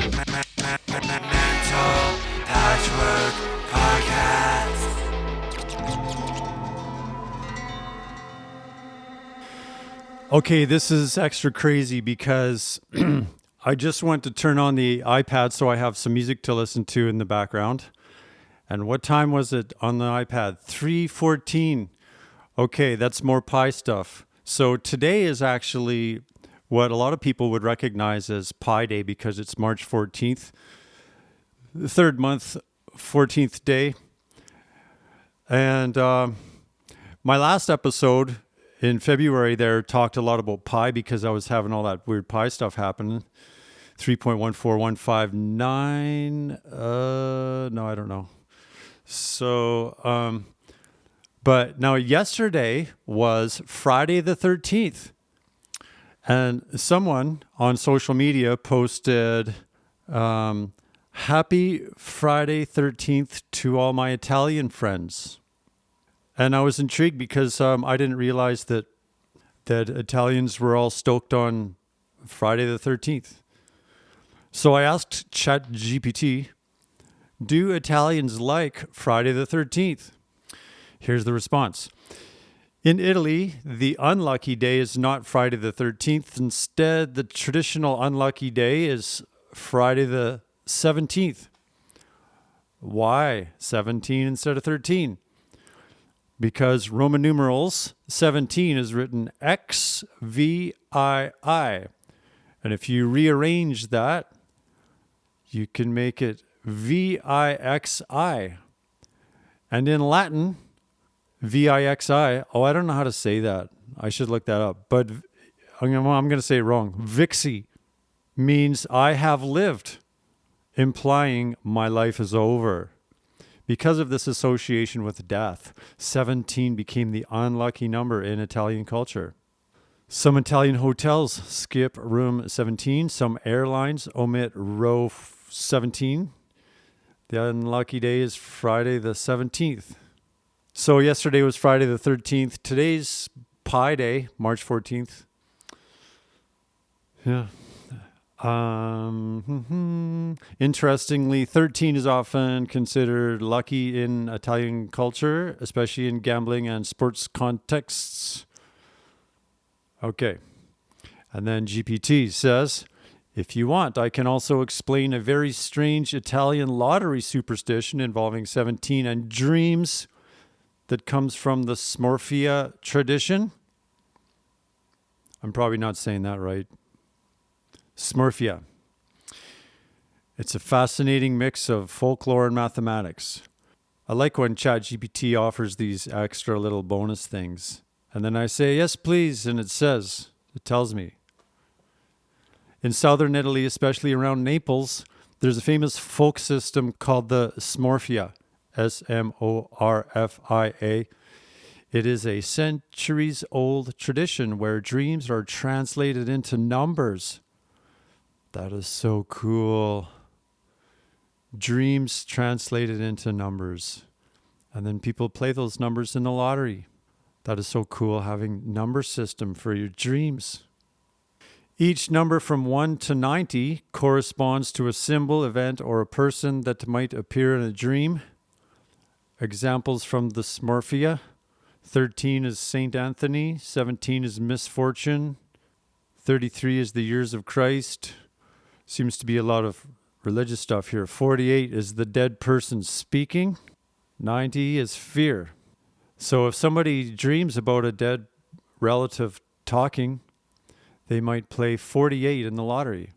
Mental Patchwork Podcast. Okay, this is extra crazy because I just went to turn on the iPad so I have some music to listen to in the background. And what time was it on the iPad? 3:14. Okay, that's more Pi stuff. So today is actually what a lot of people would recognize as Pi Day because it's March 14th, the third month, 14th day. And my last episode in February there talked a lot about pi because I was having all that weird pi stuff happening. 3.14159. No, I don't know. So, but now yesterday was Friday the 13th. And someone on social media posted, Happy Friday 13th to all my Italian friends. And I was intrigued because I didn't realize that Italians were all stoked on Friday the 13th. So I asked ChatGPT, do Italians like Friday the 13th? Here's the response. In Italy, the unlucky day is not Friday the 13th. Instead, the traditional unlucky day is Friday the 17th. Why 17 instead of 13? Because Roman numerals 17 is written XVII. And if you rearrange that, you can make it VIXI. And in Latin, VIXI, I don't know how to say that. I should look that up. But I'm going to say it wrong. VIXI means I have lived, implying my life is over. Because of this association with death, 17 became the unlucky number in Italian culture. Some Italian hotels skip room 17. Some airlines omit row 17. The unlucky day is Friday the 17th. So yesterday was Friday the 13th. Today's Pi Day, March 14th. Yeah. Interestingly, 13 is often considered lucky in Italian culture, especially in gambling and sports contexts. Okay. And then GPT says, if you want, I can also explain a very strange Italian lottery superstition involving 17 and dreams that comes from the Smorfia tradition. I'm probably not saying that right. Smorfia. It's a fascinating mix of folklore and mathematics. I like when ChatGPT offers these extra little bonus things. And then I say, yes, please. And it tells me. In southern Italy, especially around Naples, there's a famous folk system called the Smorfia. Smorfia. It is a centuries-old tradition where dreams are translated into numbers. That is so cool. Dreams translated into numbers. And then people play those numbers in the lottery. That is so cool, having number system for your dreams. Each number from 1 to 90 corresponds to a symbol, event, or a person that might appear in a dream. Examples from the Smorfia. 13 is Saint Anthony. 17 is misfortune. 33 is the years of Christ. Seems to be a lot of religious stuff here. 48 is the dead person speaking. 90 is fear. So if somebody dreams about a dead relative talking, they might play 48 in the lottery,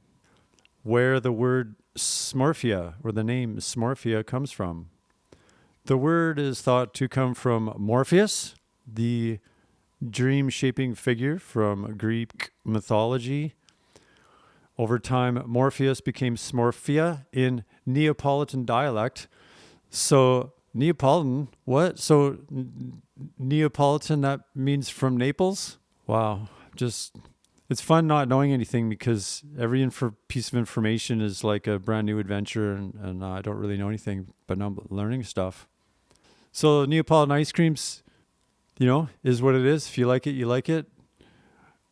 where the word Smorfia, or the name Smorfia, comes from. The word is thought to come from Morpheus, the dream-shaping figure from Greek mythology. Over time, Morpheus became Smorfia in Neapolitan dialect. So Neapolitan, what? So Neapolitan, that means from Naples? Wow. It's fun not knowing anything because every piece of information is like a brand new adventure and I don't really know anything, but now I'm learning stuff. So Neapolitan ice creams, is what it is. If you like it, you like it.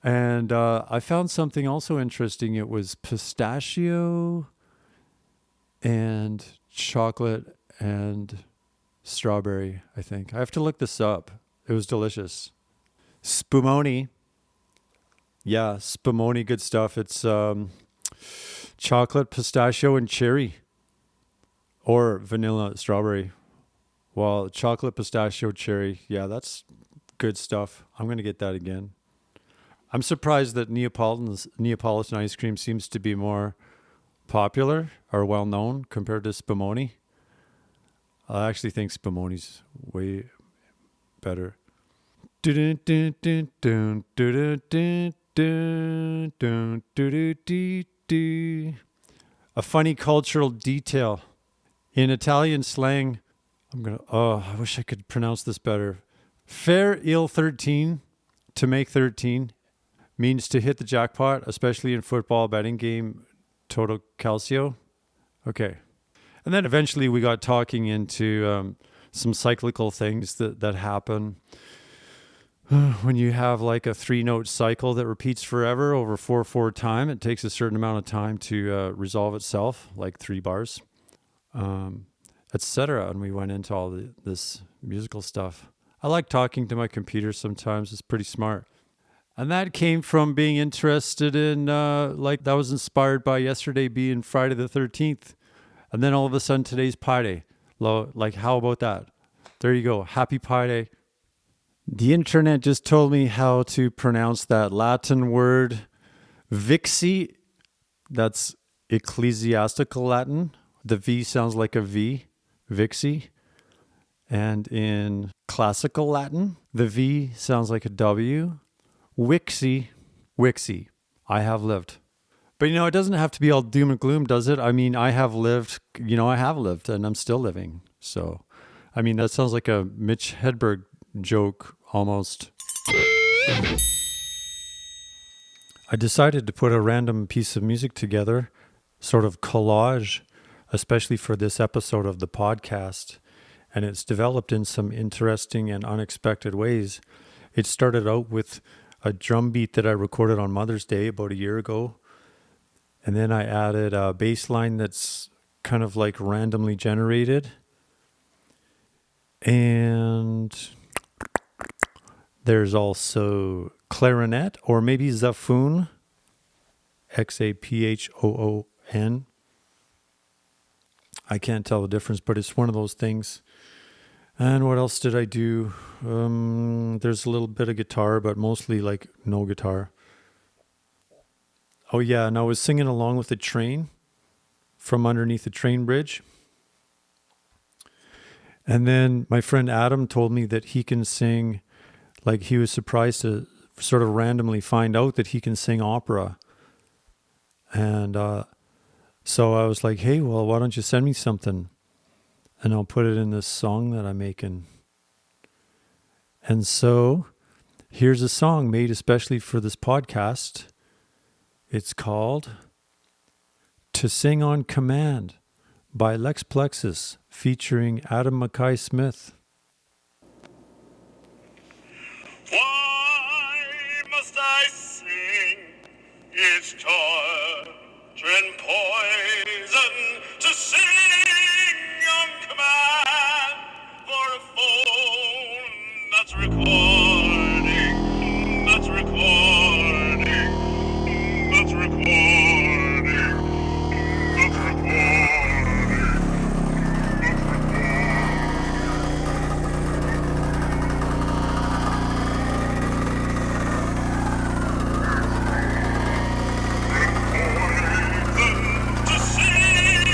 And I found something also interesting. It was pistachio and chocolate and strawberry, I think. I have to look this up. It was delicious. Spumoni. Yeah, Spumoni, good stuff. It's chocolate, pistachio, and cherry. Or vanilla, strawberry. Well, chocolate, pistachio, cherry. Yeah, that's good stuff. I'm going to get that again. I'm surprised that Neapolitan ice cream seems to be more popular or well known compared to Spumoni. I actually think Spumoni's way better. A funny cultural detail. In Italian slang, I wish I could pronounce this better. Faire il 13, to make 13, means to hit the jackpot, especially in football betting game Toto Calcio. Okay. And then eventually we got talking into some cyclical things that happen when you have like a 3-note cycle that repeats forever over 4/4 time. It takes a certain amount of time to resolve itself, like 3 bars, etc. And we went into all this musical stuff. I like talking to my computer sometimes. It's pretty smart. And that came from being interested in, that was inspired by yesterday being Friday the 13th. And then all of a sudden today's Pi Day. Like, how about that? There you go. Happy Pi Day. The internet just told me how to pronounce that Latin word VIXI. That's ecclesiastical Latin. The V sounds like a V, VIXI. And in classical Latin, the V sounds like a W. VIXI. I have lived. But, it doesn't have to be all doom and gloom, does it? I mean, I have lived and I'm still living. So, that sounds like a Mitch Hedberg joke almost. I decided to put a random piece of music together, sort of collage, especially for this episode of the podcast. And it's developed in some interesting and unexpected ways. It started out with a drum beat that I recorded on Mother's Day about a year ago. And then I added a bass line that's kind of like randomly generated. And there's also clarinet, or maybe xaphoon, Xaphoon. I can't tell the difference, but it's one of those things. And what else did I do? There's a little bit of guitar, but mostly like no guitar. Oh yeah, and I was singing along with the train from underneath the train bridge. And then my friend Adam told me that he can sing, like he was surprised to sort of randomly find out that he can sing opera. And so I was like, hey, well, why don't you send me something? And I'll put it in this song that I'm making. And so here's a song made especially for this podcast. It's called To Sing on Command by Lex Plexus, featuring Adam MacKay-Smith. Why must I sing? It's torture and poison to sing on command for a phone that's recording, that's recording, that's recording, that's recording, that's recording. To sing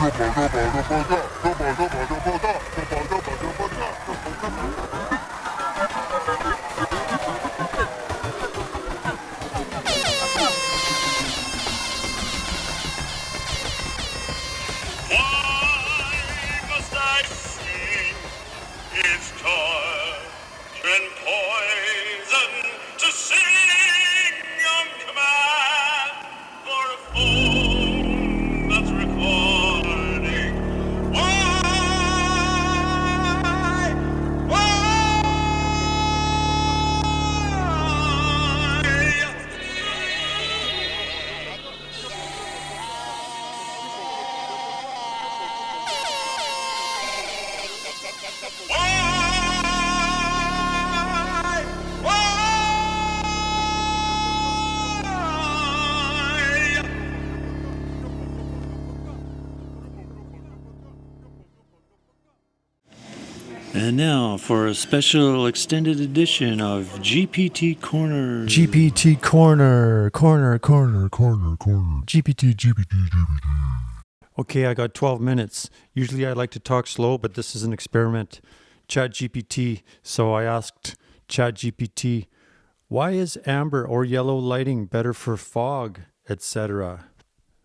Why must I sing? It's torture and poison to sing on command for a phone that's recording. Why? And now for a special extended edition of GPT Corner. GPT Corner. GPT. Okay, I got 12 minutes. Usually I like to talk slow, but this is an experiment. ChatGPT. So I asked ChatGPT, why is amber or yellow lighting better for fog, etc.?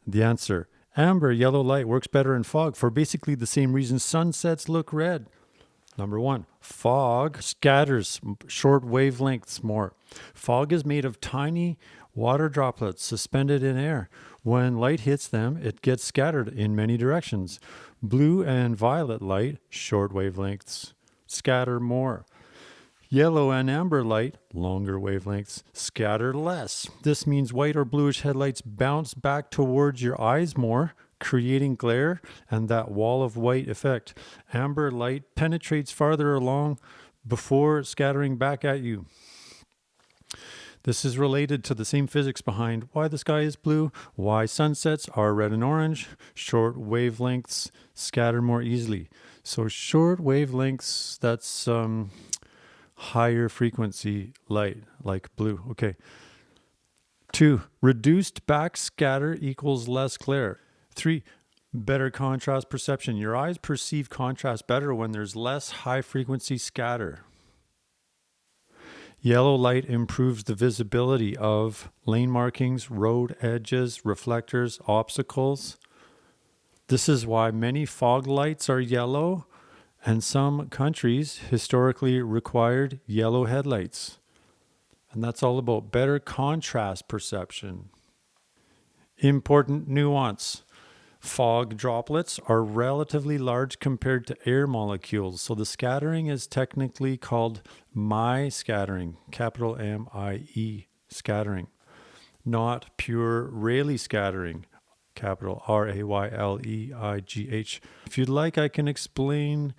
The answer, amber, yellow light works better in fog for basically the same reason sunsets look red. Number one, fog scatters short wavelengths more. Fog is made of tiny water droplets suspended in air. When light hits them, it gets scattered in many directions. Blue and violet light, short wavelengths, scatter more. Yellow and amber light, longer wavelengths, scatter less. This means white or bluish headlights bounce back towards your eyes more, creating glare and that wall of white effect. Amber light penetrates farther along before scattering back at you. This is related to the same physics behind why the sky is blue, why sunsets are red and orange. Short wavelengths scatter more easily. So short wavelengths, that's higher frequency light, like blue. Okay. 2, reduced backscatter equals less glare. 3, better contrast perception. Your eyes perceive contrast better when there's less high frequency scatter. Yellow light improves the visibility of lane markings, road edges, reflectors, obstacles. This is why many fog lights are yellow, and some countries historically required yellow headlights. And that's all about better contrast perception. Important nuance. Fog droplets are relatively large compared to air molecules, so the scattering is technically called Mie scattering, capital M-I-E scattering, not pure Rayleigh scattering, capital R-A-Y-L-E-I-G-H. If you'd like, I can explain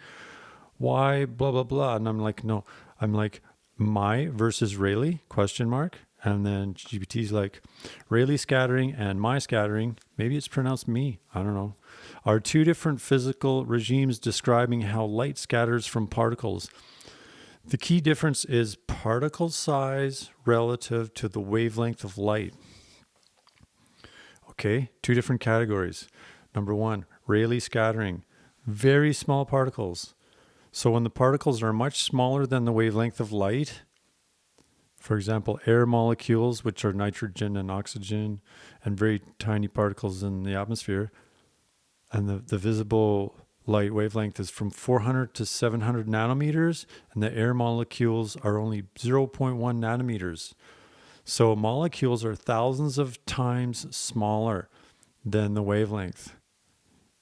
why blah, blah, blah. And I'm like, no, I'm like, Mie versus Rayleigh, question mark. And then GPT's like, Rayleigh scattering and Mie scattering, maybe it's pronounced me, I don't know, are two different physical regimes describing how light scatters from particles. The key difference is particle size relative to the wavelength of light. Okay, 2 different categories. Number 1, Rayleigh scattering, very small particles. So when the particles are much smaller than the wavelength of light, for example, air molecules, which are nitrogen and oxygen, and very tiny particles in the atmosphere, and the visible light wavelength is from 400 to 700 nanometers, and the air molecules are only 0.1 nanometers. So molecules are thousands of times smaller than the wavelength.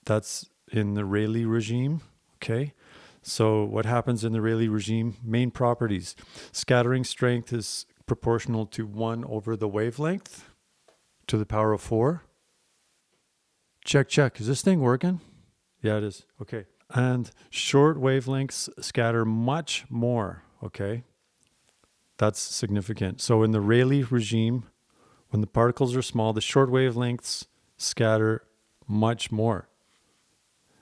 That's in the Rayleigh regime, okay? So what happens in the Rayleigh regime? Main properties. Scattering strength is proportional to 1 over the wavelength to the power of 4. Check. Is this thing working? Yeah, it is. Okay. And short wavelengths scatter much more, okay? That's significant. So in the Rayleigh regime, when the particles are small, the short wavelengths scatter much more.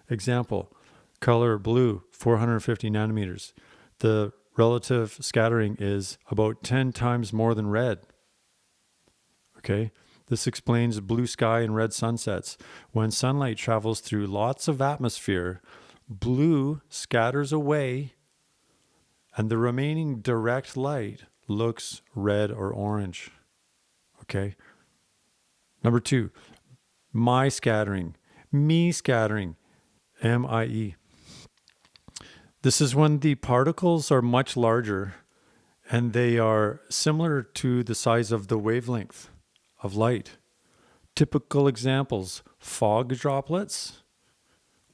Example, color blue, 450 nanometers. The relative scattering is about 10 times more than red. Okay? This explains blue sky and red sunsets. When sunlight travels through lots of atmosphere, blue scatters away and the remaining direct light looks red or orange. Okay? Number 2, my scattering, me scattering, MIE. This is when the particles are much larger and they are similar to the size of the wavelength of light. Typical examples: fog droplets,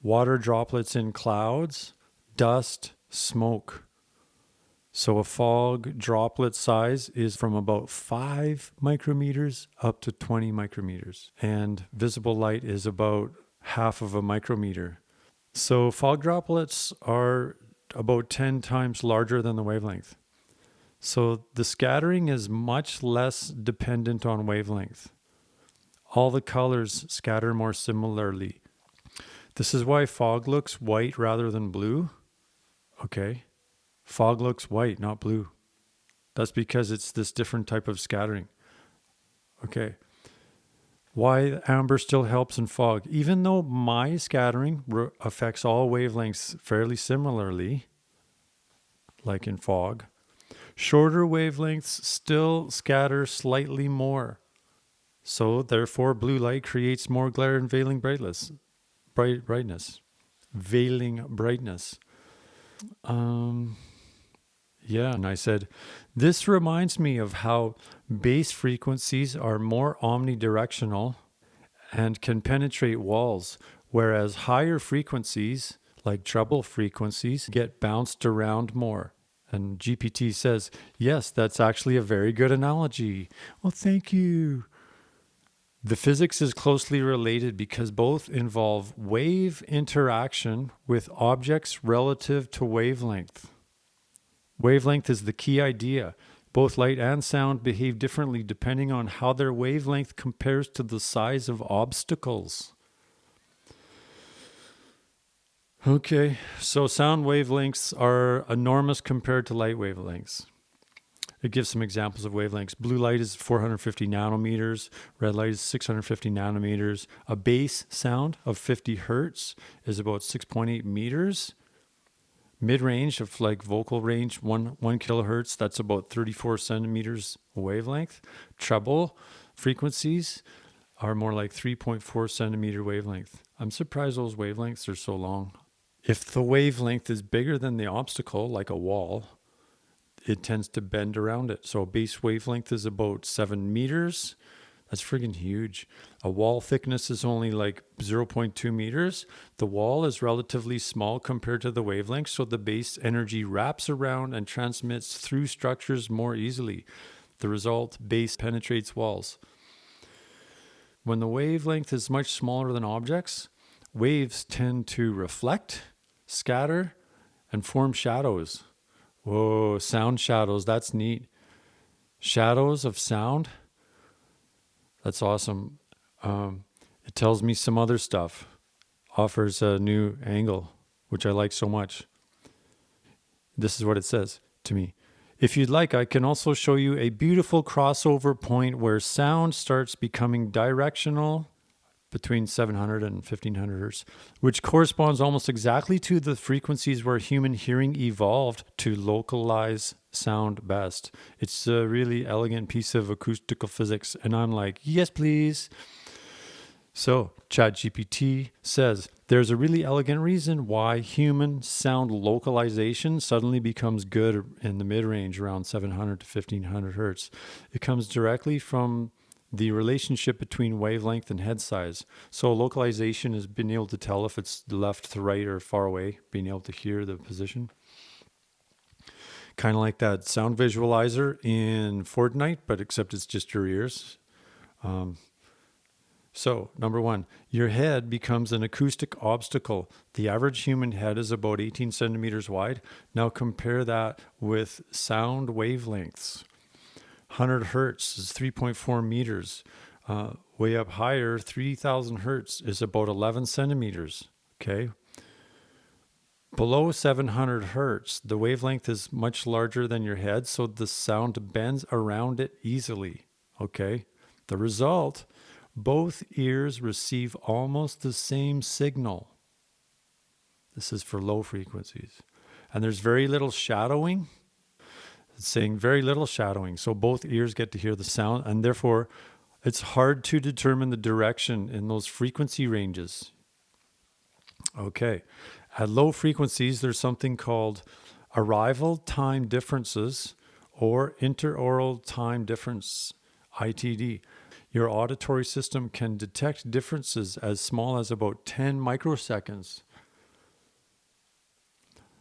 water droplets in clouds, dust, smoke. So a fog droplet size is from about 5 micrometers up to 20 micrometers. And visible light is about half of a micrometer. So fog droplets are about 10 times larger than the wavelength. So the scattering is much less dependent on wavelength. All the colors scatter more similarly. This is why fog looks white rather than blue. Okay. Fog looks white, not blue. That's because it's this different type of scattering. Okay. Why amber still helps in fog. Even though my scattering affects all wavelengths fairly similarly, like in fog, shorter wavelengths still scatter slightly more. So therefore, blue light creates more glare and veiling brightness. Veiling brightness. Yeah, and I said, this reminds me of how bass frequencies are more omnidirectional and can penetrate walls, whereas higher frequencies, like treble frequencies, get bounced around more. And GPT says, yes, that's actually a very good analogy. Well, thank you. The physics is closely related because both involve wave interaction with objects relative to wavelength. Wavelength is the key idea. Both light and sound behave differently depending on how their wavelength compares to the size of obstacles. Okay, so sound wavelengths are enormous compared to light wavelengths. It gives some examples of wavelengths. Blue light is 450 nanometers. Red light is 650 nanometers. A bass sound of 50 hertz is about 6.8 meters. Mid-range of like vocal range, 1 kilohertz, that's about 34 centimeters wavelength. Treble frequencies are more like 3.4 centimeter wavelength. I'm surprised those wavelengths are so long. If the wavelength is bigger than the obstacle, like a wall, it tends to bend around it. So a base wavelength is about 7 meters. That's friggin' huge. A wall thickness is only like 0.2 meters. The wall is relatively small compared to the wavelength, so the base energy wraps around and transmits through structures more easily. The result, bass penetrates walls. When the wavelength is much smaller than objects, waves tend to reflect, scatter, and form shadows. Whoa, sound shadows, that's neat. Shadows of sound? That's awesome. It tells me some other stuff. Offers a new angle, which I like so much. This is what it says to me. If you'd like, I can also show you a beautiful crossover point where sound starts becoming directional between 700 and 1500 hertz, which corresponds almost exactly to the frequencies where human hearing evolved to localize sound best. It's a really elegant piece of acoustical physics, and I'm like, yes, please. So ChatGPT says there's a really elegant reason why human sound localization suddenly becomes good in the mid-range around 700 to 1500 hertz. It comes directly from the relationship between wavelength and head size. So localization is being able to tell if it's left to right or far away, being able to hear the position. Kind of like that sound visualizer in Fortnite, but except it's just your ears. So, number 1, your head becomes an acoustic obstacle. The average human head is about 18 centimeters wide. Now compare that with sound wavelengths. 100 hertz is 3.4 meters. Way up higher, 3000 hertz is about 11 centimeters. Okay. Below 700 hertz, the wavelength is much larger than your head, so the sound bends around it easily. Okay. The result, both ears receive almost the same signal. This is for low frequencies. And there's very little shadowing. It's saying very little shadowing. So both ears get to hear the sound, and therefore it's hard to determine the direction in those frequency ranges. Okay. At low frequencies, there's something called arrival time differences or interaural time difference, ITD. Your auditory system can detect differences as small as about 10 microseconds.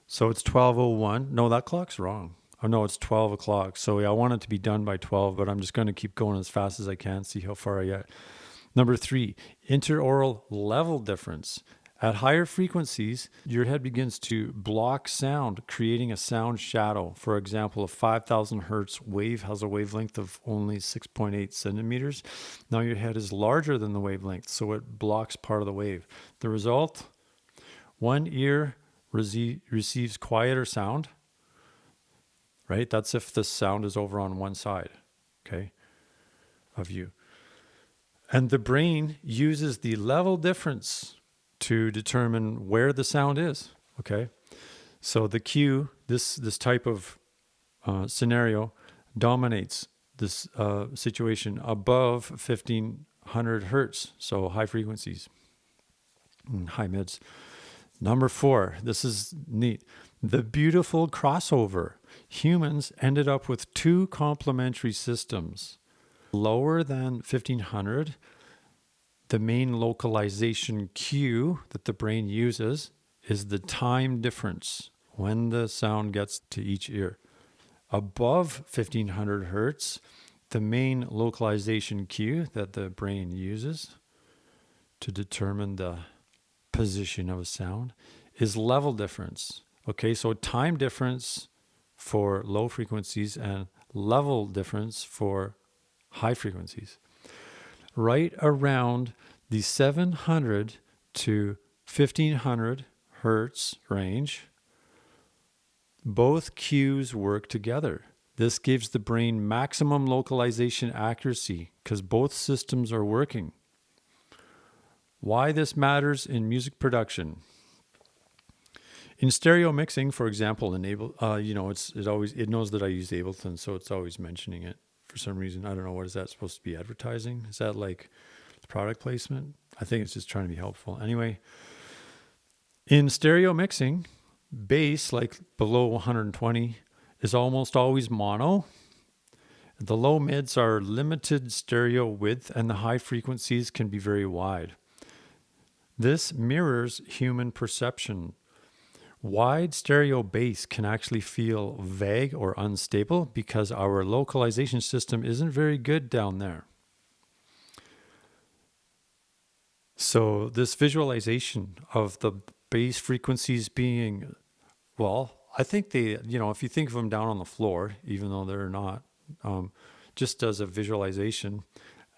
So it's 12:01. No, that clock's wrong. Oh, no, it's 12 o'clock. So I want it to be done by 12, but I'm just going to keep going as fast as I can, see how far I get. Number 3, interaural level difference. At higher frequencies, your head begins to block sound, creating a sound shadow. For example, a 5,000 hertz wave has a wavelength of only 6.8 centimeters. Now your head is larger than the wavelength, so it blocks part of the wave. The result, one ear receives quieter sound, right? That's if the sound is over on one side, okay, of you. And the brain uses the level difference to determine where the sound is, okay? So the cue, this type of scenario dominates this situation above 1500 hertz, so high frequencies, high mids. Number 4, this is neat. The beautiful crossover. Humans ended up with 2 complementary systems. Lower than 1500, the main localization cue that the brain uses is the time difference when the sound gets to each ear. Above 1500 hertz, the main localization cue that the brain uses to determine the position of a sound is level difference. Okay, so time difference for low frequencies and level difference for high frequencies. Right around the 700 to 1500 hertz range, both cues work together. This gives the brain maximum localization accuracy because both systems are working. Why this matters in music production. In stereo mixing, for example, it knows that I use Ableton, so it's always mentioning it for some reason. I don't know, what is that supposed to be, advertising? Is that like product placement? I think it's just trying to be helpful. Anyway, in stereo mixing, bass, like below 120, is almost always mono. The low mids are limited stereo width, and the high frequencies can be very wide. This mirrors human perception. Wide stereo bass can actually feel vague or unstable because our localization system isn't very good down there. So this visualization of the bass frequencies being, well, I think they, if you think of them down on the floor, even though they're not, just as a visualization,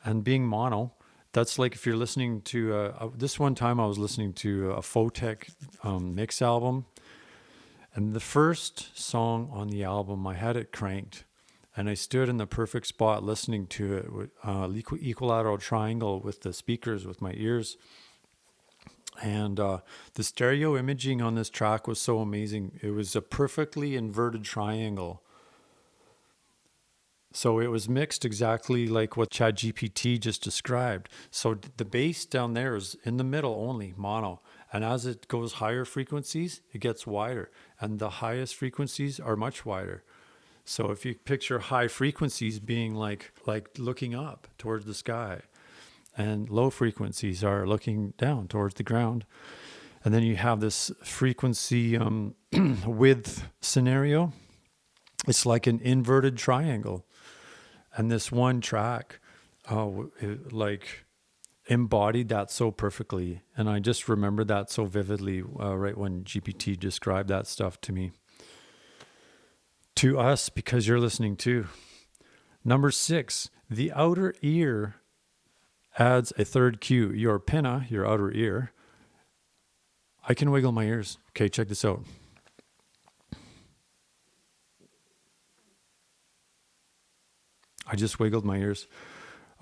and being mono, that's like if you're listening to, this one time I was listening to a Photech mix album, and the first song on the album, I had it cranked, and I stood in the perfect spot listening to it with equilateral triangle with the speakers with my ears. And the stereo imaging on this track was so amazing. It was a perfectly inverted triangle. So it was mixed exactly like what ChatGPT just described. So the bass down there is in the middle only, mono. And as it goes higher frequencies, it gets wider. And the highest frequencies are much wider. So if you picture high frequencies being like looking up towards the sky, and low frequencies are looking down towards the ground. And then you have this frequency width scenario. It's like an inverted triangle. And this one track embodied that so perfectly. And I just remember that so vividly right when GPT described that stuff to me. To us, because you're listening too. Number 6, the outer ear adds a third cue. Your pinna, your outer ear. I can wiggle my ears. Okay, check this out. I just wiggled my ears.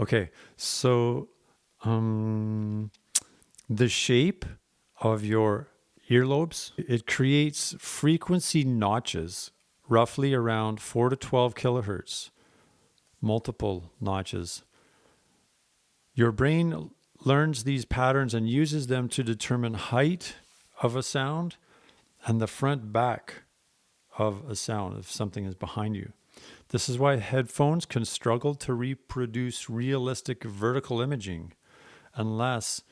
Okay, so the shape of your earlobes, it creates frequency notches roughly around 4 to 12 kilohertz, multiple notches. Your brain learns these patterns and uses them to determine height of a sound and the front back of a sound if something is behind you. This is why headphones can struggle to reproduce realistic vertical imaging unless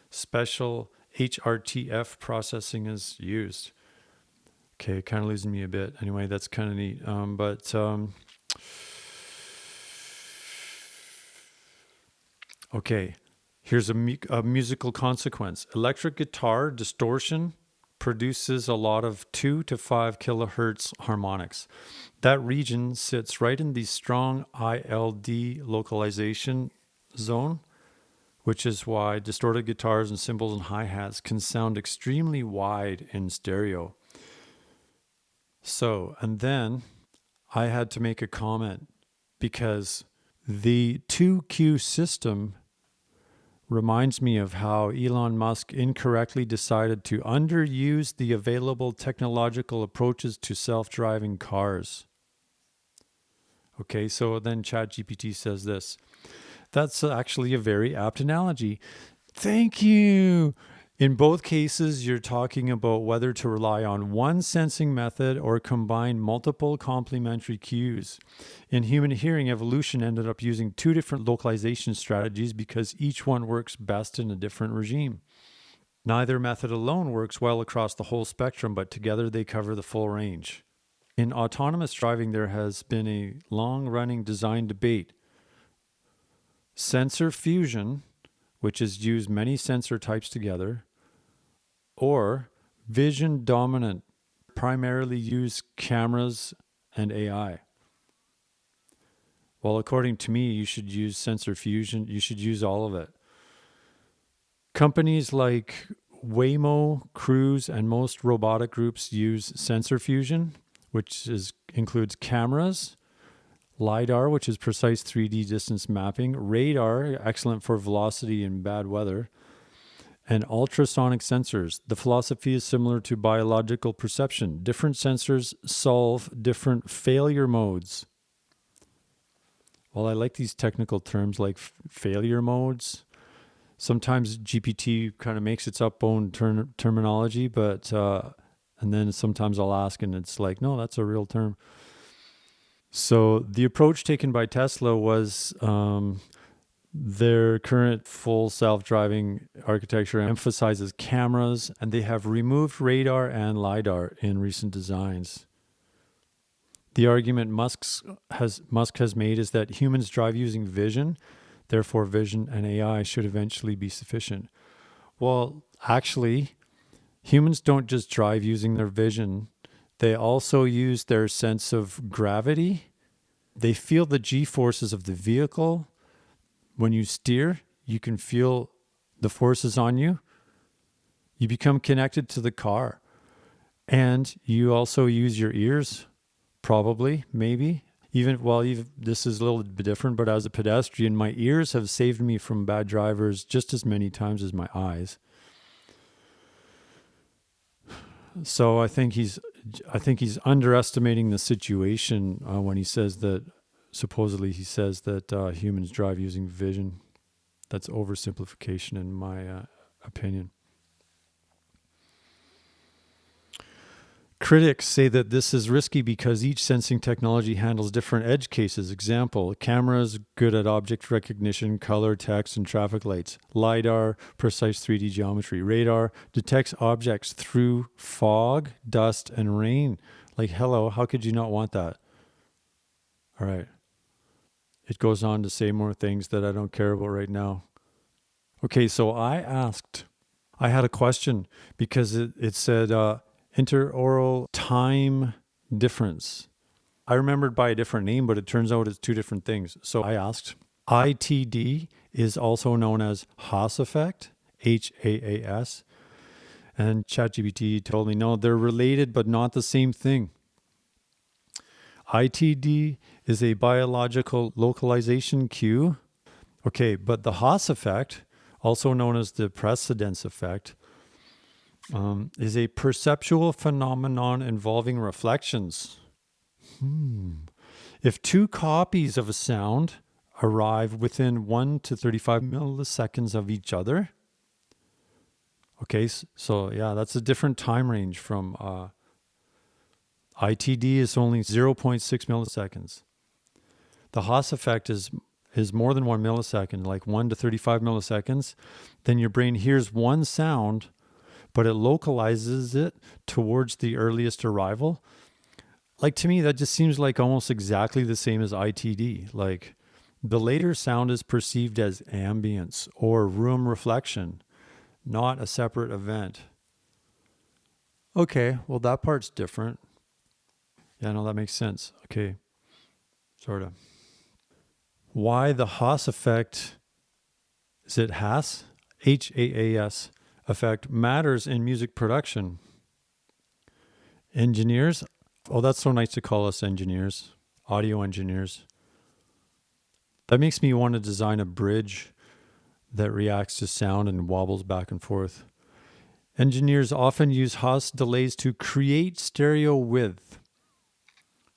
special HRTF processing is used. Okay, kind of losing me a bit. Anyway, that's kind of neat. Okay, here's a musical consequence. Electric guitar distortion produces a lot of 2 to 5 kilohertz harmonics. That region sits right in the strong ILD localization zone, which is why distorted guitars and cymbals and hi-hats can sound extremely wide in stereo. So, and then I had to make a comment because the 2Q system reminds me of how Elon Musk incorrectly decided to underuse the available technological approaches to self-driving cars. Okay, so then ChatGPT says this. That's actually a very apt analogy. Thank you. In both cases, you're talking about whether to rely on one sensing method or combine multiple complementary cues. In human hearing, evolution ended up using 2 different localization strategies because each one works best in a different regime. Neither method alone works well across the whole spectrum, but together they cover the full range. In autonomous driving, there has been a long-running design debate. Sensor fusion, which is use many sensor types together, or vision dominant, primarily use cameras and AI. Well, according to me, you should use sensor fusion. You should use all of it. Companies like Waymo, Cruise, and most robotic groups use sensor fusion, which includes cameras, LiDAR, which is precise 3D distance mapping, radar, excellent for velocity in bad weather, and ultrasonic sensors. The philosophy is similar to biological perception. Different sensors solve different failure modes. Well, I like these technical terms like failure modes. Sometimes GPT kind of makes its own terminology, but and then sometimes I'll ask and it's like, no, that's a real term. So the approach taken by Tesla was their current full self-driving architecture emphasizes cameras, and they have removed radar and LiDAR in recent designs. The argument Musk has made is that humans drive using vision, therefore vision and AI should eventually be sufficient. Well, actually, humans don't just drive using their vision. They also use their sense of gravity. They feel the G-forces of the vehicle. When you steer, you can feel the forces on you. You become connected to the car. And you also use your ears, probably, maybe. Even this is a little bit different, but as a pedestrian, my ears have saved me from bad drivers just as many times as my eyes. So I think he's underestimating the situation when he says that. Supposedly, he says that humans drive using vision. That's oversimplification, in my opinion. Critics say that this is risky because each sensing technology handles different edge cases. Example, cameras good at object recognition, color, text, and traffic lights. LiDAR, precise 3D geometry. Radar detects objects through fog, dust, and rain. Like, hello, how could you not want that? All right. It goes on to say more things that I don't care about right now. Okay, so I had a question because it said interoral time difference. I remembered by a different name, but it turns out it's 2 different things. So I asked, ITD is also known as Haas effect, HAAS. And ChatGPT told me, no, they're related, but not the same thing. ITD is a biological localization cue, Okay, but the Haas effect, also known as the precedence effect, is a perceptual phenomenon involving reflections. If two copies of a sound arrive within 1 to 35 milliseconds of each other, okay, so yeah, that's a different time range from ITD is only 0.6 milliseconds. The Haas effect is more than 1 millisecond, like 1 to 35 milliseconds. Then your brain hears one sound, but it localizes it towards the earliest arrival. Like, to me, that just seems like almost exactly the same as ITD. Like, the later sound is perceived as ambience or room reflection, not a separate event. Okay, well, that part's different. Yeah, no, that makes sense. Okay, sort of. Why the Haas effect, is it Haas? Haas effect matters in music production. Engineers, oh, that's so nice to call us engineers, audio engineers. That makes me want to design a bridge that reacts to sound and wobbles back and forth. Engineers often use Haas delays to create stereo width.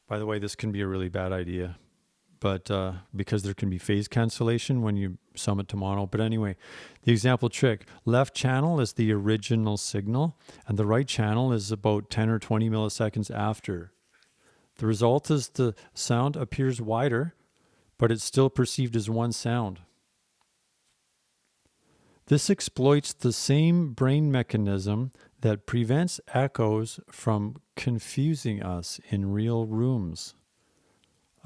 By the way, this can be a really bad idea, but because there can be phase cancellation when you sum it to mono. But anyway, the example trick, left channel is the original signal, and the right channel is about 10 or 20 milliseconds after. The result is the sound appears wider, but it's still perceived as one sound. This exploits the same brain mechanism that prevents echoes from confusing us in real rooms.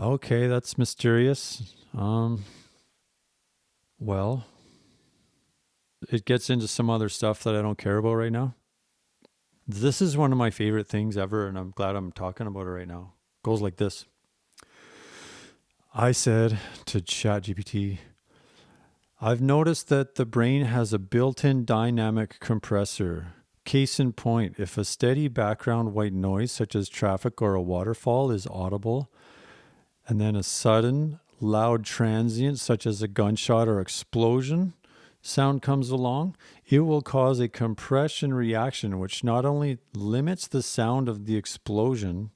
Okay, that's mysterious. Well, it gets into some other stuff that I don't care about right now. This is one of my favorite things ever, and I'm glad I'm talking about it right now. It goes like this. I said to ChatGPT, I've noticed that the brain has a built-in dynamic compressor. Case in point, if a steady background white noise, such as traffic or a waterfall, is audible, and then a sudden, loud transient, such as a gunshot or explosion, sound comes along, it will cause a compression reaction, which not only limits the sound of the explosion,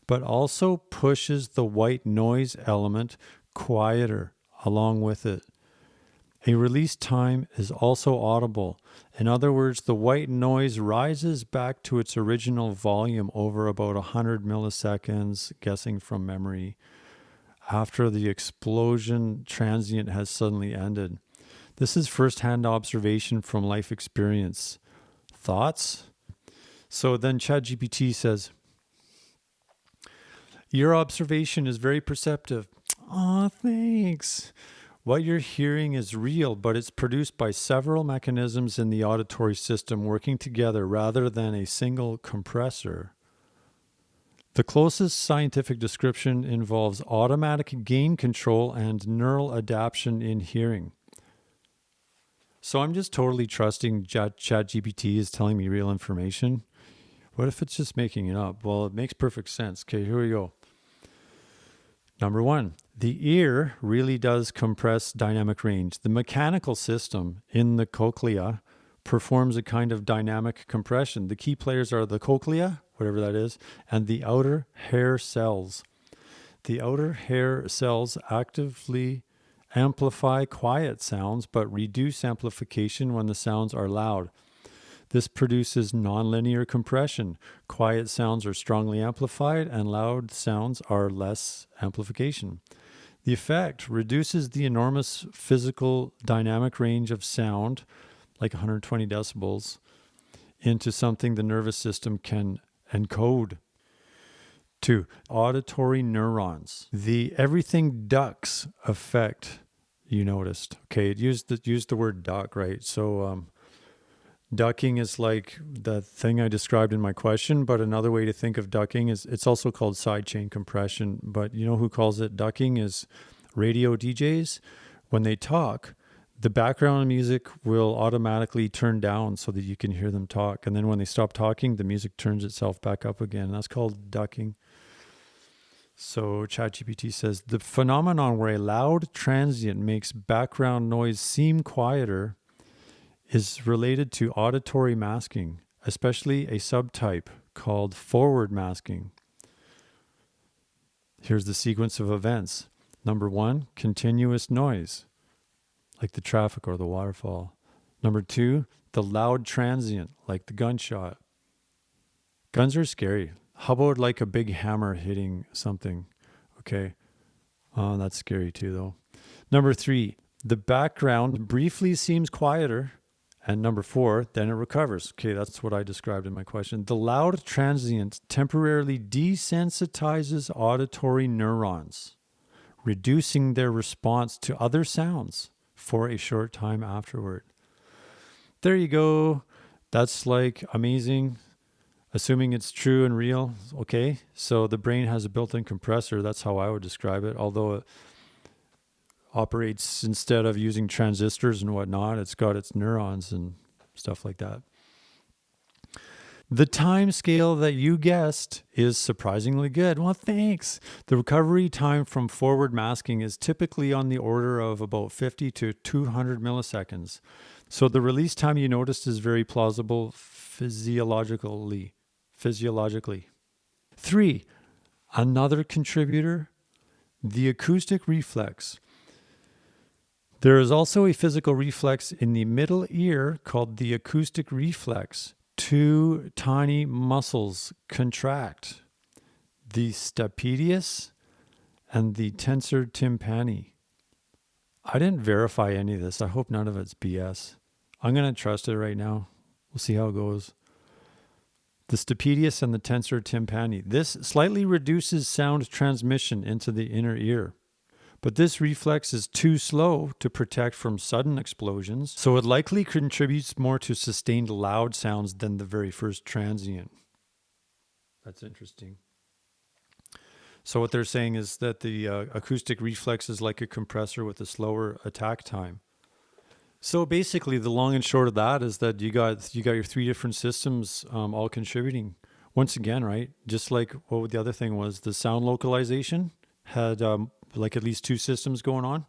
but also pushes the white noise element quieter along with it. A release time is also audible. In other words, the white noise rises back to its original volume over about 100 milliseconds, guessing from memory, after the explosion transient has suddenly ended. This is first-hand observation from life experience. Thoughts? So then ChatGPT says, your observation is very perceptive. Aw, thanks. What you're hearing is real, but it's produced by several mechanisms in the auditory system working together rather than a single compressor. The closest scientific description involves automatic gain control and neural adaptation in hearing. So I'm just totally trusting ChatGPT is telling me real information. What if it's just making it up? Well, it makes perfect sense. Okay, here we go. Number one, the ear really does compress dynamic range. The mechanical system in the cochlea performs a kind of dynamic compression. The key players are the cochlea, whatever that is, and the outer hair cells. The outer hair cells actively amplify quiet sounds, but reduce amplification when the sounds are loud. This produces nonlinear compression. Quiet sounds are strongly amplified and loud sounds are less amplification. The effect reduces the enormous physical dynamic range of sound, like 120 decibels, into something the nervous system can encode. 2. Auditory neurons. The everything ducks effect you noticed. Okay, it used the word duck, right? So ducking is like the thing I described in my question, but another way to think of ducking is it's also called sidechain compression. But you know who calls it ducking is radio DJs. When they talk, the background music will automatically turn down so that you can hear them talk. And then when they stop talking, the music turns itself back up again. That's called ducking. So ChatGPT says the phenomenon where a loud transient makes background noise seem quieter is related to auditory masking, especially a subtype called forward masking. Here's the sequence of events. Number 1, continuous noise, like the traffic or the waterfall. Number 2, the loud transient, like the gunshot. Guns are scary. How about like a big hammer hitting something? Okay. Oh, that's scary too, though. Number 3, the background briefly seems quieter. And number 4, then it recovers. Okay, that's what I described in my question. The loud transient temporarily desensitizes auditory neurons, reducing their response to other sounds for a short time afterward. There you go. That's like amazing. Assuming it's true and real. Okay, so the brain has a built-in compressor. That's how I would describe it. Although it operates, instead of using transistors and whatnot, it's got its neurons and stuff like that. The time scale that you guessed is surprisingly good. Well, thanks. The recovery time from forward masking is typically on the order of about 50 to 200 milliseconds. So the release time you noticed is very plausible physiologically. 3, another contributor, the acoustic reflex. There is also a physical reflex in the middle ear called the acoustic reflex. 2 tiny muscles contract, the stapedius and the tensor tympani. I didn't verify any of this. I hope none of it's BS. I'm going to trust it right now. We'll see how it goes. The stapedius and the tensor tympani. This slightly reduces sound transmission into the inner ear. But this reflex is too slow to protect from sudden explosions, so it likely contributes more to sustained loud sounds than the very first transient. That's interesting. So what they're saying is that the acoustic reflex is like a compressor with a slower attack time. So basically, the long and short of that is that you got your 3 different systems all contributing. Once again, right? Just like what the other thing was, the sound localization had like at least 2 systems going on.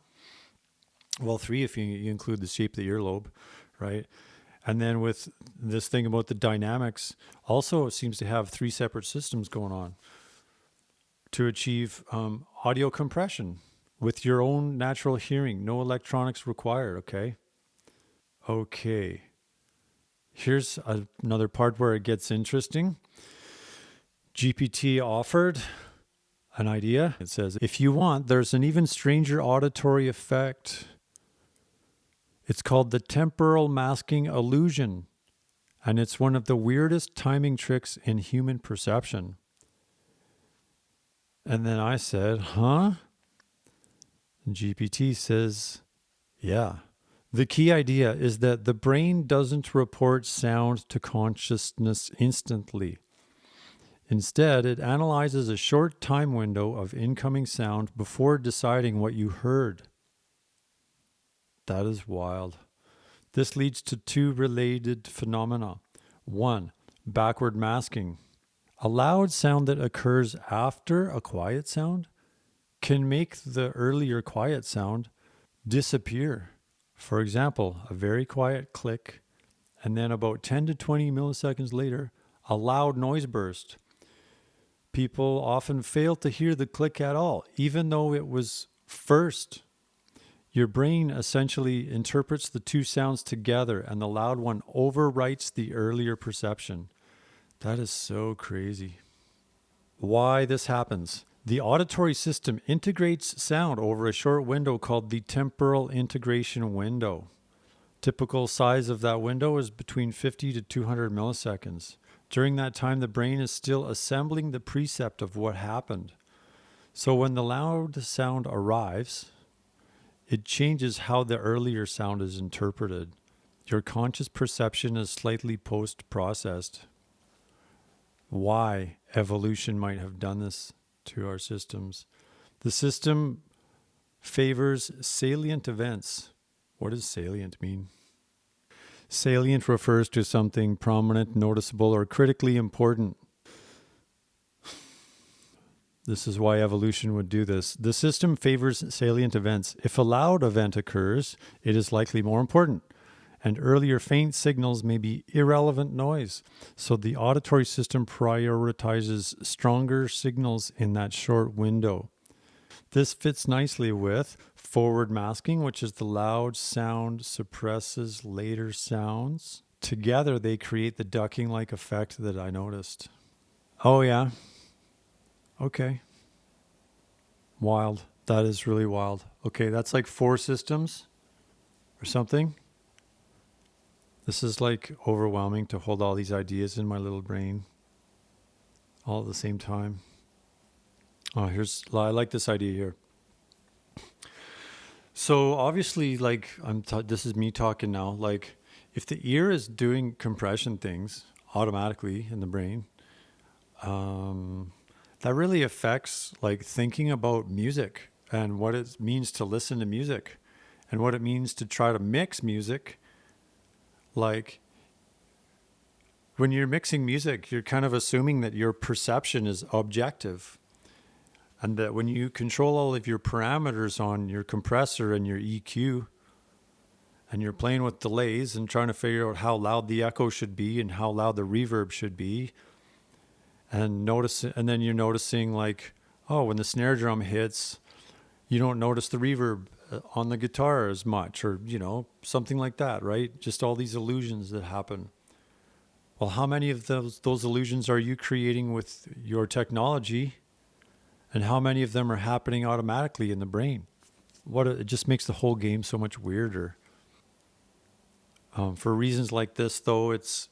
Well, 3 if you include the shape of the earlobe, right? And then with this thing about the dynamics, also it seems to have 3 separate systems going on to achieve audio compression with your own natural hearing. No electronics required, okay? Okay. Here's another part where it gets interesting. GPT offered an idea. It says, if you want, there's an even stranger auditory effect. It's called the temporal masking illusion, and it's one of the weirdest timing tricks in human perception. And then I said, huh? And GPT says, yeah. The key idea is that the brain doesn't report sound to consciousness instantly. Instead, it analyzes a short time window of incoming sound before deciding what you heard. That is wild. This leads to 2 related phenomena. 1, backward masking. A loud sound that occurs after a quiet sound can make the earlier quiet sound disappear. For example, a very quiet click, and then about 10 to 20 milliseconds later, a loud noise burst. People often fail to hear the click at all, even though it was first. Your brain essentially interprets the 2 sounds together, and the loud one overwrites the earlier perception. That is so crazy. Why this happens? The auditory system integrates sound over a short window called the temporal integration window. Typical size of that window is between 50 to 200 milliseconds. During that time, the brain is still assembling the percept of what happened. So when the loud sound arrives, it changes how the earlier sound is interpreted. Your conscious perception is slightly post-processed. Why evolution might have done this to our systems. The system favors salient events. What does salient mean? Salient refers to something prominent, noticeable, or critically important. This is why evolution would do this. The system favors salient events. If a loud event occurs, it is likely more important, and earlier faint signals may be irrelevant noise. So the auditory system prioritizes stronger signals in that short window. This fits nicely with forward masking, which is the loud sound suppresses later sounds. Together, they create the ducking-like effect that I noticed. Oh, yeah. Okay. Wild. That is really wild. Okay, that's like 4 systems or something. This is like overwhelming to hold all these ideas in my little brain all at the same time. Oh, I like this idea here. So obviously, like this is me talking now. Like, if the ear is doing compression things automatically in the brain, that really affects like thinking about music and what it means to listen to music and what it means to try to mix music. Like, when you're mixing music, you're kind of assuming that your perception is objective. And that when you control all of your parameters on your compressor and your EQ, and you're playing with delays and trying to figure out how loud the echo should be and how loud the reverb should be, and then you're noticing like, oh, when the snare drum hits, you don't notice the reverb on the guitar as much, or, something like that, right? Just all these illusions that happen. Well, how many of those illusions are you creating with your technology? And how many of them are happening automatically in the brain? It just makes the whole game so much weirder. For reasons like this, though, it's,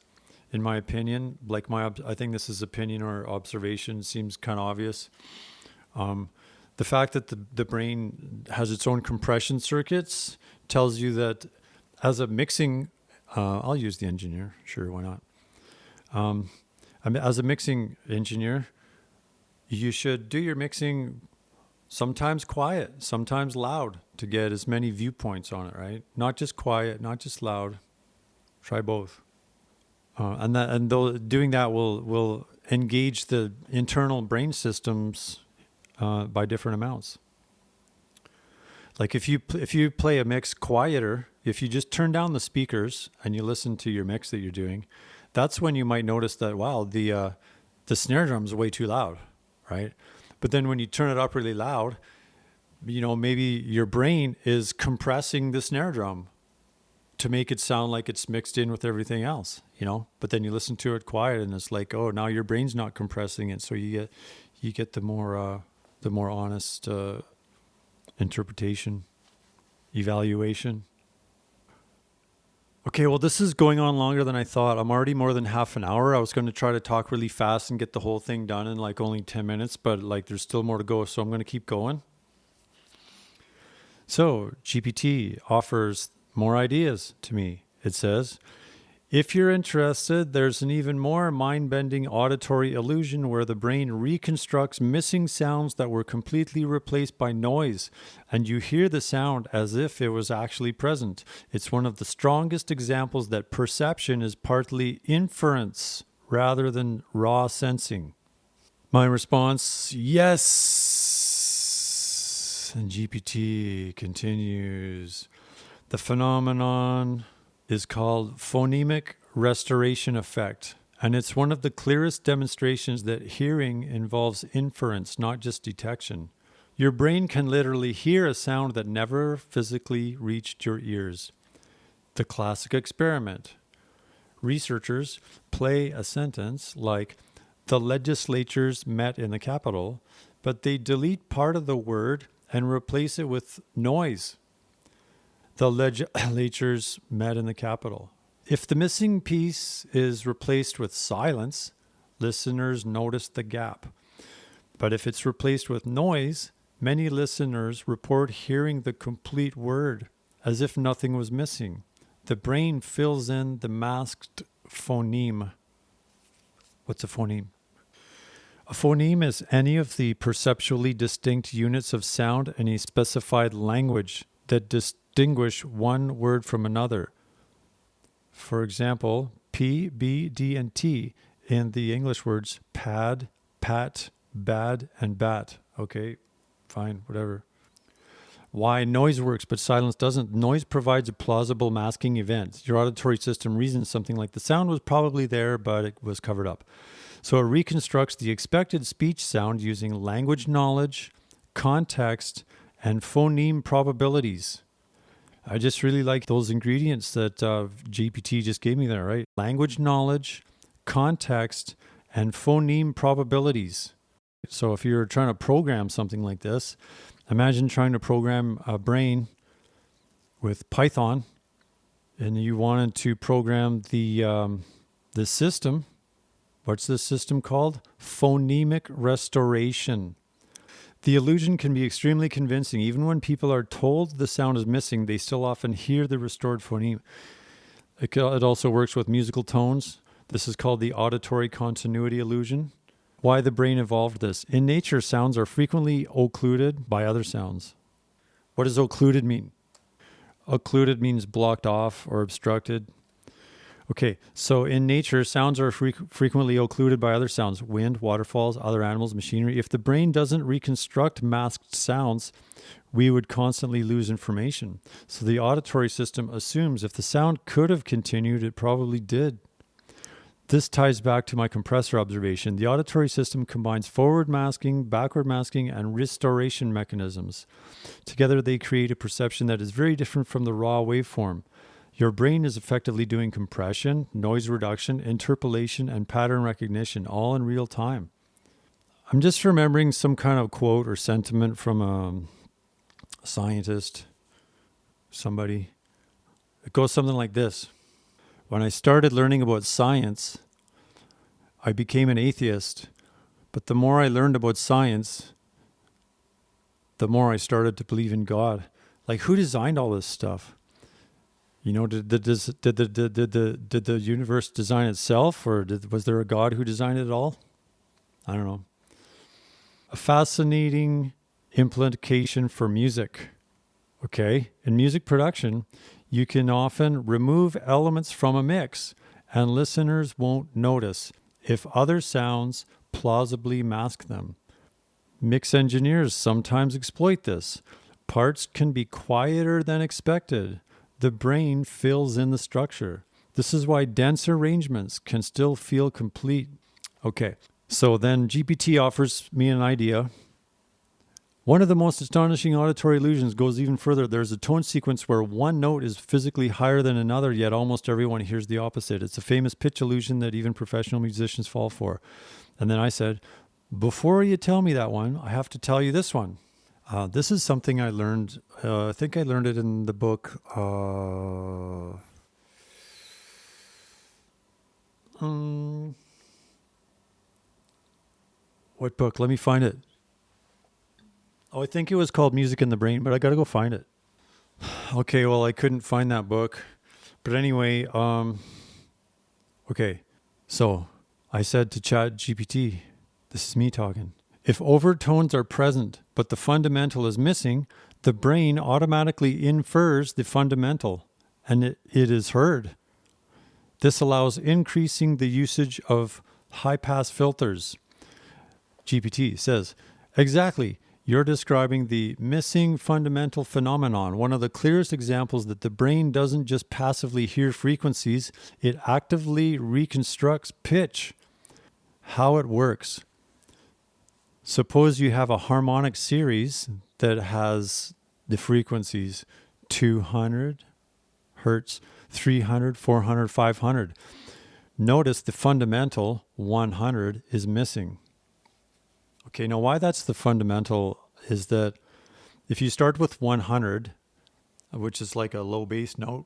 in my opinion, I think this is opinion or observation, seems kind of obvious. The fact that the brain has its own compression circuits tells you that as a mixing, I'll use the engineer, sure, why not? As a mixing engineer, you should do your mixing sometimes quiet, sometimes loud, to get as many viewpoints on it, right? Not just quiet, not just loud. Try both. Doing that will engage the internal brain systems by different amounts. Like if you play a mix quieter, if you just turn down the speakers and you listen to your mix that you're doing, that's when you might notice that, wow, the snare drum's way too loud. Right? But then when you turn it up really loud, maybe your brain is compressing the snare drum to make it sound like it's mixed in with everything else, but then you listen to it quiet and it's like, oh, now your brain's not compressing it. So you get the more honest interpretation, evaluation. Okay, well, this is going on longer than I thought. I'm already more than half an hour. I was going to try to talk really fast and get the whole thing done in like only 10 minutes, but like there's still more to go, so I'm going to keep going. So GPT offers more ideas to me. It says, if you're interested, there's an even more mind-bending auditory illusion where the brain reconstructs missing sounds that were completely replaced by noise, and you hear the sound as if it was actually present. It's one of the strongest examples that perception is partly inference rather than raw sensing. My response, yes. And GPT continues. The phenomenon is called phonemic restoration effect, and it's one of the clearest demonstrations that hearing involves inference, not just detection. Your brain can literally hear a sound that never physically reached your ears. The classic experiment. Researchers play a sentence like, the legislatures met in the Capitol, but they delete part of the word and replace it with noise. The legislatures met in the Capitol. If the missing piece is replaced with silence, listeners notice the gap. But if it's replaced with noise, many listeners report hearing the complete word, as if nothing was missing. The brain fills in the masked phoneme. What's a phoneme? A phoneme is any of the perceptually distinct units of sound in a specified language that distinguish one word from another. For example, P, B, D, and T in the English words pad, pat, bad, and bat. Okay, fine, whatever. Why noise works but silence doesn't. Noise provides a plausible masking event. Your auditory system reasons something like the sound was probably there, but it was covered up. So it reconstructs the expected speech sound using language knowledge, context, and phoneme probabilities. I just really like those ingredients that GPT just gave me there, right? Language knowledge, context, and phoneme probabilities. So if you're trying to program something like this, imagine trying to program a brain with Python, and you wanted to program the system. What's this system called? Phonemic restoration. The illusion can be extremely convincing. Even when people are told the sound is missing, they still often hear the restored phoneme. It also works with musical tones. This is called the auditory continuity illusion. Why the brain evolved this. In nature, sounds are frequently occluded by other sounds. What does occluded mean? Occluded means blocked off or obstructed. Okay, so in nature, sounds are frequently occluded by other sounds, wind, waterfalls, other animals, machinery. If the brain doesn't reconstruct masked sounds, we would constantly lose information. So the auditory system assumes if the sound could have continued, it probably did. This ties back to my compressor observation. The auditory system combines forward masking, backward masking, and restoration mechanisms. Together, they create a perception that is very different from the raw waveform. Your brain is effectively doing compression, noise reduction, interpolation, and pattern recognition, all in real time. I'm just remembering some kind of quote or sentiment from a scientist, somebody. It goes something like this. When I started learning about science, I became an atheist. But the more I learned about science, the more I started to believe in God. Like, who designed all this stuff? You know, did the universe design itself, or was there a God who designed it all? I don't know. A fascinating implication for music. Okay, in music production, you can often remove elements from a mix, and listeners won't notice if other sounds plausibly mask them. Mix engineers sometimes exploit this. Parts can be quieter than expected. The brain fills in the structure. This is why dense arrangements can still feel complete. Okay, so then GPT offers me an idea. One of the most astonishing auditory illusions goes even further. There's a tone sequence where one note is physically higher than another, yet almost everyone hears the opposite. It's a famous pitch illusion that even professional musicians fall for. And then I said, before you tell me that one, I have to tell you this one. This is something I learned, I think I learned it in the book, what book? Let me find it. Oh, I think it was called Music in the Brain, but I got to go find it. Okay, well, I couldn't find that book. But anyway, okay, so I said to ChatGPT, this is me talking. If overtones are present, but the fundamental is missing, the brain automatically infers the fundamental, and it is heard. This allows increasing the usage of high-pass filters. GPT says, exactly, you're describing the missing fundamental phenomenon, one of the clearest examples that the brain doesn't just passively hear frequencies, it actively reconstructs pitch. How it works. Suppose you have a harmonic series that has the frequencies 200 hertz, 300, 400, 500. Notice the fundamental 100 is missing. Okay, now why that's the fundamental is that if you start with 100, which is like a low bass note,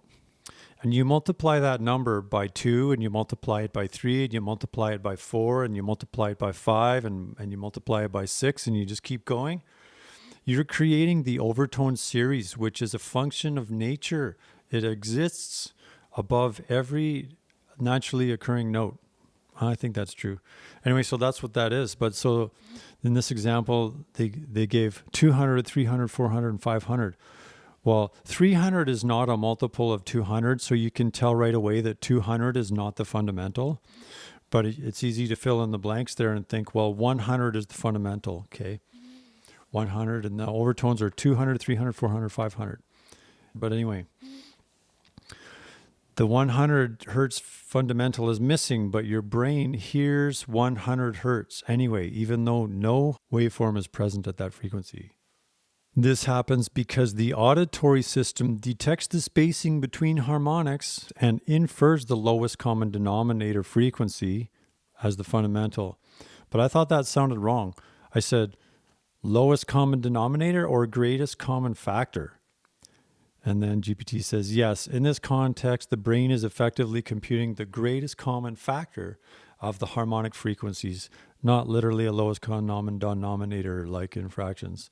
and you multiply that number by 2, and you multiply it by 3, and you multiply it by 4, and you multiply it by 5, and you multiply it by 6, and you just keep going, you're creating the overtone series, which is a function of nature. It exists above every naturally occurring note. I think that's true. Anyway, so that's what that is. But so in this example, they gave 200, 300, 400, and 500. Well, 300 is not a multiple of 200, so you can tell right away that 200 is not the fundamental. But it's easy to fill in the blanks there and think, well, 100 is the fundamental, okay? 100, and the overtones are 200, 300, 400, 500. But anyway, the 100 hertz fundamental is missing, but your brain hears 100 hertz anyway, even though no waveform is present at that frequency. This happens because the auditory system detects the spacing between harmonics and infers the lowest common denominator frequency as the fundamental. But I thought that sounded wrong. I said lowest common denominator or greatest common factor. And then GPT says, yes, in this context, the brain is effectively computing the greatest common factor of the harmonic frequencies, not literally a lowest common denominator like in fractions.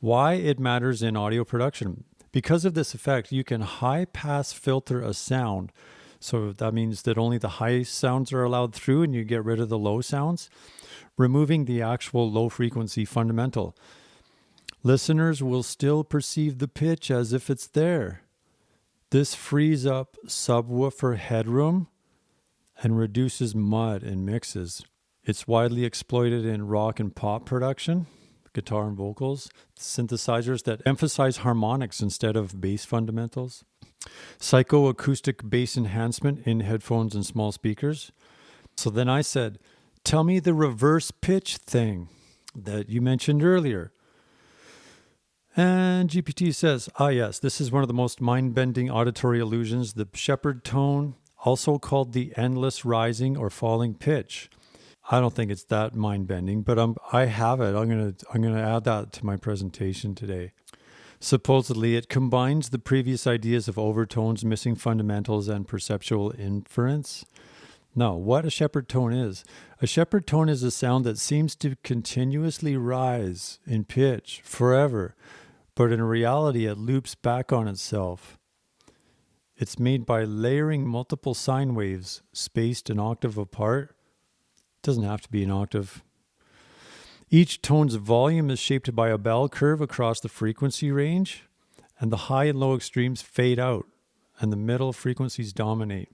Why it matters in audio production. Because of this effect, you can high pass filter a sound. So that means that only the high sounds are allowed through and you get rid of the low sounds, removing the actual low frequency fundamental. Listeners will still perceive the pitch as if it's there. This frees up subwoofer headroom and reduces mud in mixes. It's widely exploited in rock and pop production, guitar and vocals, synthesizers that emphasize harmonics instead of bass fundamentals, psychoacoustic bass enhancement in headphones and small speakers. So then I said, tell me the reverse pitch thing that you mentioned earlier. And GPT says, yes, this is one of the most mind-bending auditory illusions, the Shepard tone, also called the endless rising or falling pitch. I don't think it's that mind-bending, but I have it. I'm gonna add that to my presentation today. Supposedly, it combines the previous ideas of overtones, missing fundamentals, and perceptual inference. Now, what a Shepard tone is. A Shepard tone is a sound that seems to continuously rise in pitch forever, but in reality, it loops back on itself. It's made by layering multiple sine waves spaced an octave apart. Doesn't have to be an octave. Each tone's volume is shaped by a bell curve across the frequency range, and the high and low extremes fade out, and the middle frequencies dominate.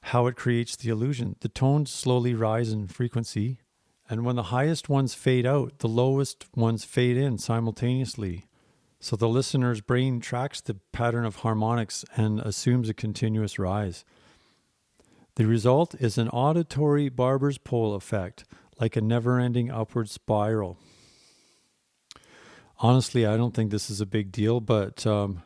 How it creates the illusion. The tones slowly rise in frequency, and when the highest ones fade out, the lowest ones fade in simultaneously. So the listener's brain tracks the pattern of harmonics and assumes a continuous rise. The result is an auditory barber's pole effect, like a never-ending upward spiral. Honestly, I don't think this is a big deal, but I'm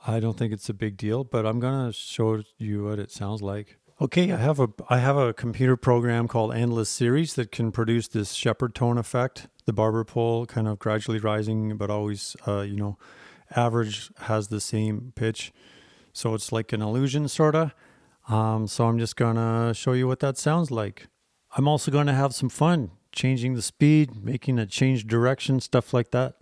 going to show you what it sounds like. Okay, I have a computer program called Endless Series that can produce this Shepard tone effect, the barber pole kind of gradually rising, but always, average has the same pitch. So it's like an illusion, sort of. So I'm just going to show you what that sounds like. I'm also going to have some fun changing the speed, making it change direction, stuff like that.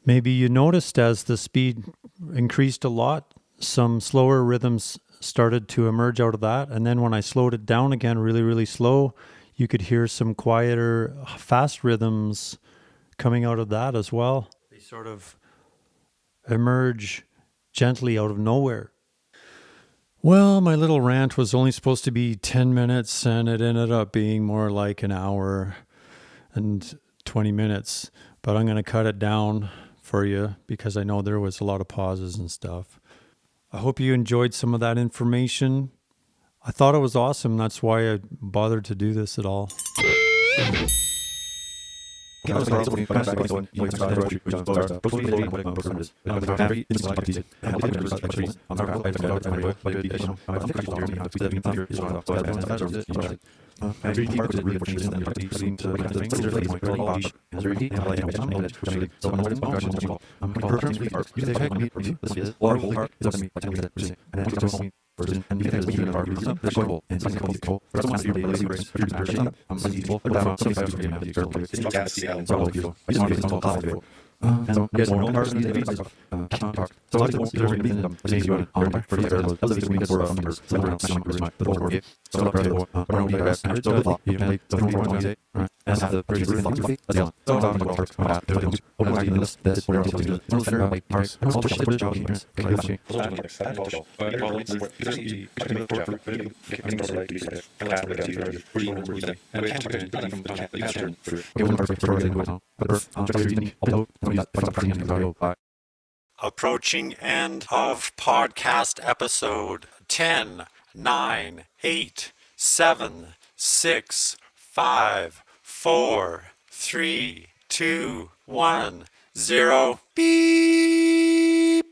Maybe you noticed as the speed increased a lot, some slower rhythms started to emerge out of that. And then when I slowed it down again, really, really slow, you could hear some quieter, fast rhythms coming out of that as well. They sort of emerge gently out of nowhere. Well, my little rant was only supposed to be 10 minutes, and it ended up being more like an hour and 20 minutes. But I'm going to cut it down for you because I know there was a lot of pauses and stuff. I hope you enjoyed some of that information. I thought it was awesome. That's why I bothered to do this at all. Approaching end of podcast episode 10, 9, 8, 7, 6, 5, 4, 3, 2, 1, 0. Beep.